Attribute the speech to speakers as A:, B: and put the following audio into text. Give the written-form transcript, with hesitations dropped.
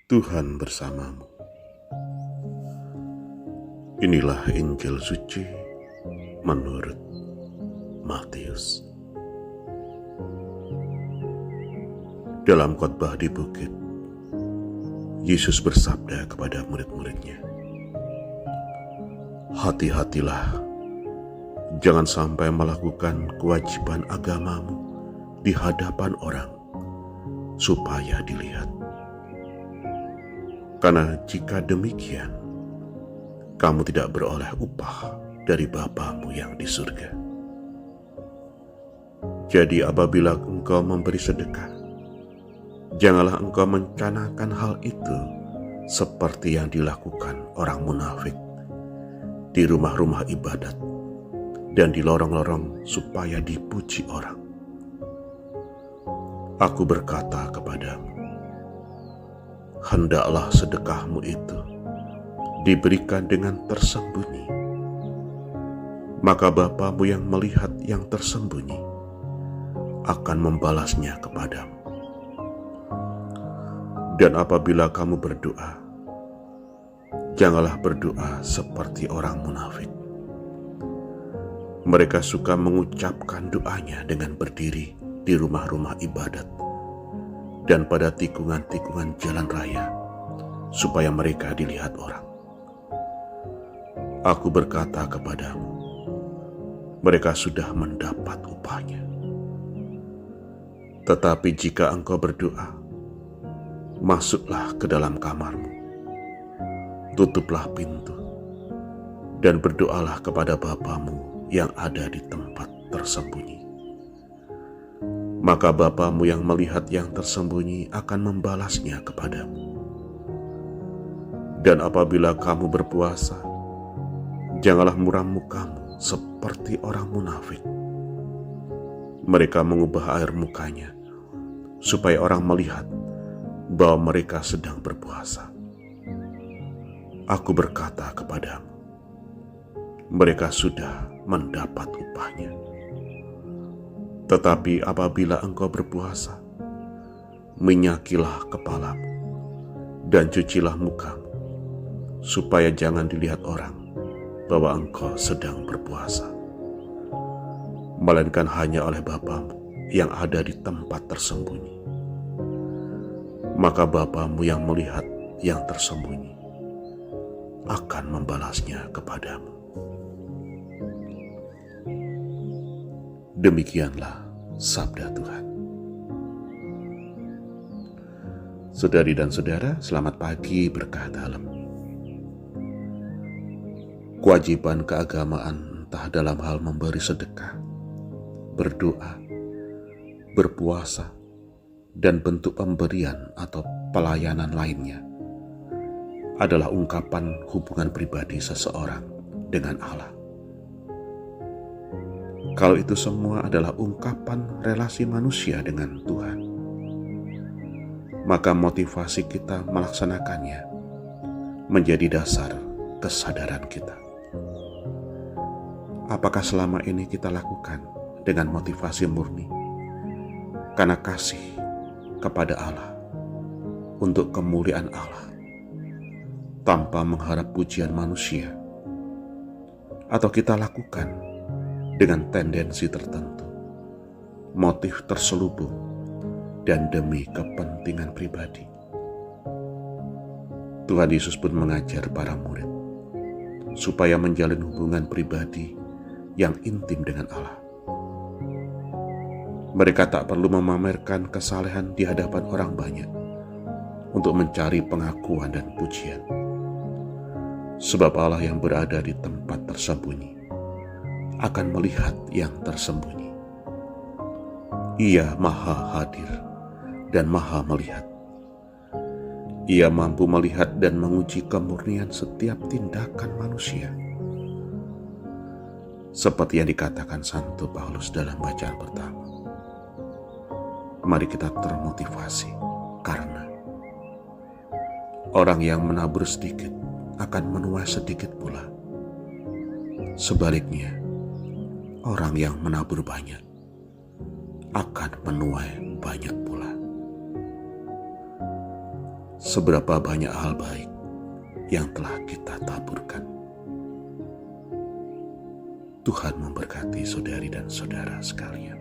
A: Tuhan bersamamu. Inilah Injil suci menurut Matius. Dalam khotbah di bukit, Yesus bersabda kepada murid-muridnya, "Hati-hatilah, jangan sampai melakukan kewajiban agamamu di hadapan orang, supaya dilihat. Karena jika demikian, kamu tidak beroleh upah dari Bapamu yang di surga. Jadi apabila engkau memberi sedekah, janganlah engkau mencanakan hal itu seperti yang dilakukan orang munafik di rumah-rumah ibadat dan di lorong-lorong supaya dipuji orang. Aku berkata kepadamu, hendaklah sedekahmu itu diberikan dengan tersembunyi, maka Bapamu yang melihat yang tersembunyi akan membalasnya kepadamu. Dan apabila kamu berdoa, janganlah berdoa seperti orang munafik. Mereka suka mengucapkan doanya dengan berdiri di rumah-rumah ibadat dan pada tikungan-tikungan jalan raya, supaya mereka dilihat orang. Aku berkata kepadamu, mereka sudah mendapat upahnya. Tetapi jika engkau berdoa, masuklah ke dalam kamarmu, tutuplah pintu, dan berdoalah kepada Bapamu yang ada di tempat tersembunyi. Maka Bapamu yang melihat yang tersembunyi akan membalasnya kepadamu. Dan apabila kamu berpuasa, janganlah muram mukamu seperti orang munafik. Mereka mengubah air mukanya supaya orang melihat bahwa mereka sedang berpuasa. Aku berkata kepadamu, mereka sudah mendapat upahnya. Tetapi apabila engkau berpuasa, minyakilah kepalamu dan cucilah mukamu, supaya jangan dilihat orang bahwa engkau sedang berpuasa, melainkan hanya oleh Bapamu yang ada di tempat tersembunyi. Maka Bapamu yang melihat yang tersembunyi akan membalasnya kepadamu." Demikianlah sabda Tuhan. Saudari dan saudara, selamat pagi berkah dalam. Kewajiban keagamaan entah dalam hal memberi sedekah, berdoa, berpuasa, dan bentuk pemberian atau pelayanan lainnya adalah ungkapan hubungan pribadi seseorang dengan Allah. Kalau itu semua adalah ungkapan relasi manusia dengan Tuhan, maka motivasi kita melaksanakannya menjadi dasar kesadaran kita. Apakah selama ini kita lakukan dengan motivasi murni karena kasih kepada Allah, untuk kemuliaan Allah, tanpa mengharap pujian manusia, atau kita lakukan dengan tendensi tertentu, motif terselubung, dan demi kepentingan pribadi? Tuhan Yesus pun mengajar para murid supaya menjalin hubungan pribadi yang intim dengan Allah. Mereka tak perlu memamerkan kesalehan di hadapan orang banyak untuk mencari pengakuan dan pujian, sebab Allah yang berada di tempat tersembunyi akan melihat yang tersembunyi. Ia maha hadir dan maha melihat. Ia mampu melihat dan menguji kemurnian setiap tindakan manusia. Seperti yang dikatakan Santo Paulus dalam bacaan pertama. Mari kita termotivasi, karena orang yang menabur sedikit akan menuai sedikit pula. Sebaliknya, orang yang menabur banyak akan menuai banyak pula. seberapa banyak hal baik yang telah kita taburkan. Tuhan memberkati saudari dan saudara sekalian.